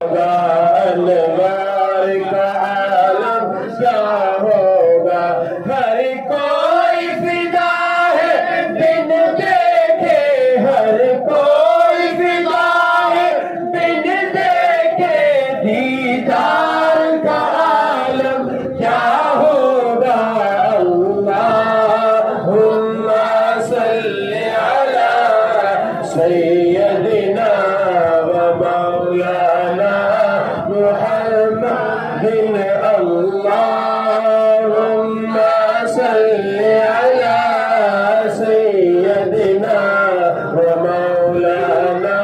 انوار کا عالم کیا ہوگا، ہر کوئی فدا ہے بن دیکھے، ہر کوئی فدا ہے بن دیکھے، دیدار کا عالم کیا ہوگا۔ اللہم صلی علی سیدنا و مولانا محمد، اللہم صلی علی سیدنا و مولانا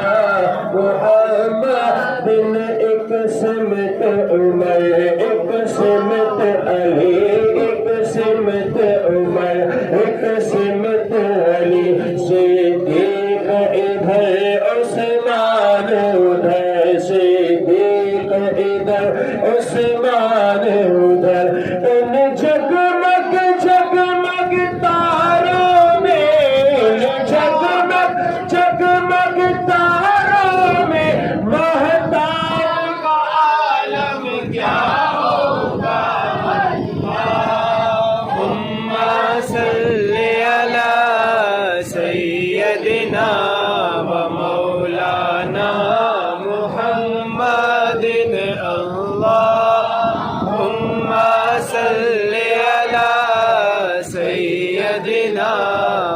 محمد۔ ایک سمت عمر، ایک سمت علی، ایک سمت عمر، ایک سمت علی، صدیق ادھر عثمان ادھر، صدیق ادھر عثمان ادھر، ان جگمگ جگمگ تاروں میں، جگمگ جگمگ تاروں میں، مہتاب کا عالم کیا ہوگا۔ اللہم صلی علی سیدنا و مولانا محمد، اللہم صلی علی سیدنا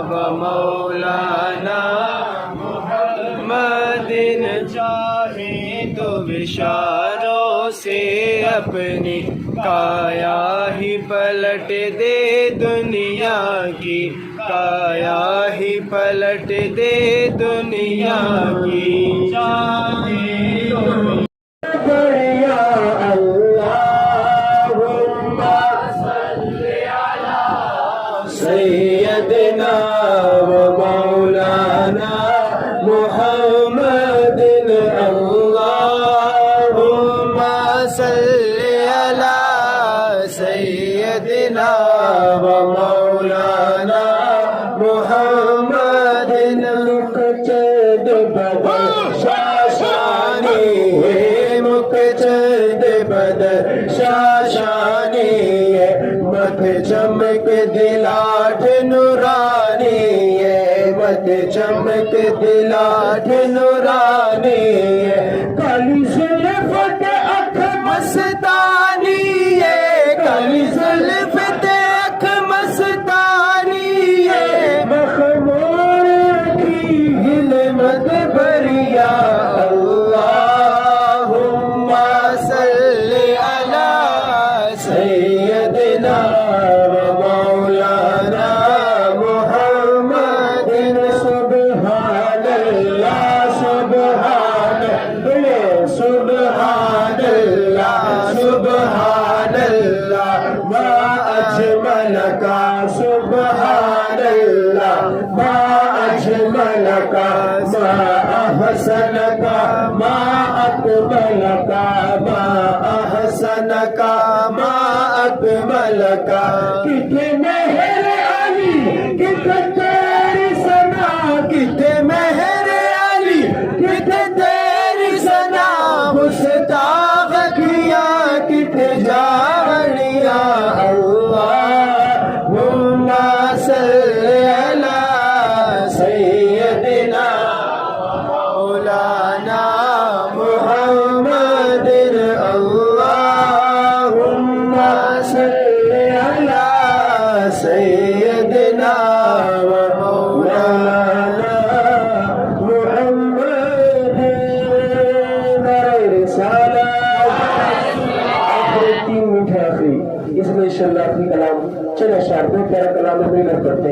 و مولانا محمد۔ چاہے تو اشاروں سے اپنی کایا ہی پلٹ دے دنیا کی، کایا ہی پلٹ دے دنیا کی، چاہے تو بڑھیا۔ اللہم صلی علی سیدنا و مولانا محمد، اللہم صلی علی سیدنا و مولانا محمد۔ مقصد بدر شاشانی ہے، مقصد بدر شاشانی ہے، مت چمک دلاٹ نورانی ہے، مت چمک دلاٹ نورانی ہے، کالی زلف اکھ مستانی ہے، کالی زلف اکھ مستانی ہے، مخمور کی ہلمت بریا۔ اللہم صلی علی سیدنا و مولانا محمد۔ سبحان اللہ، سبحان اللہ، سبحان اللہ، سبحان اللہ، ما اجملک، سبحان اللہ، ما اجملک، ما احسنک، ما اکملک، ما احسنک، ما اکملک۔ کتنے مہر علی، کتنے تیری ثنا، کتنے مہر علی، کتنے تیری ثنا، مشتاق کیا کتنے جاڑیا۔ اللہم صلی علی سیدنا مولانا محمد، اللہم صلی علی سیدنا مولانا محمد۔ نعرہ رسالت، آخری تین میٹھے آخری، اس میں انشاءاللہ اپنی کلام چند اشعار دو پیارا کلام میں مل کر پڑھتے ہیں۔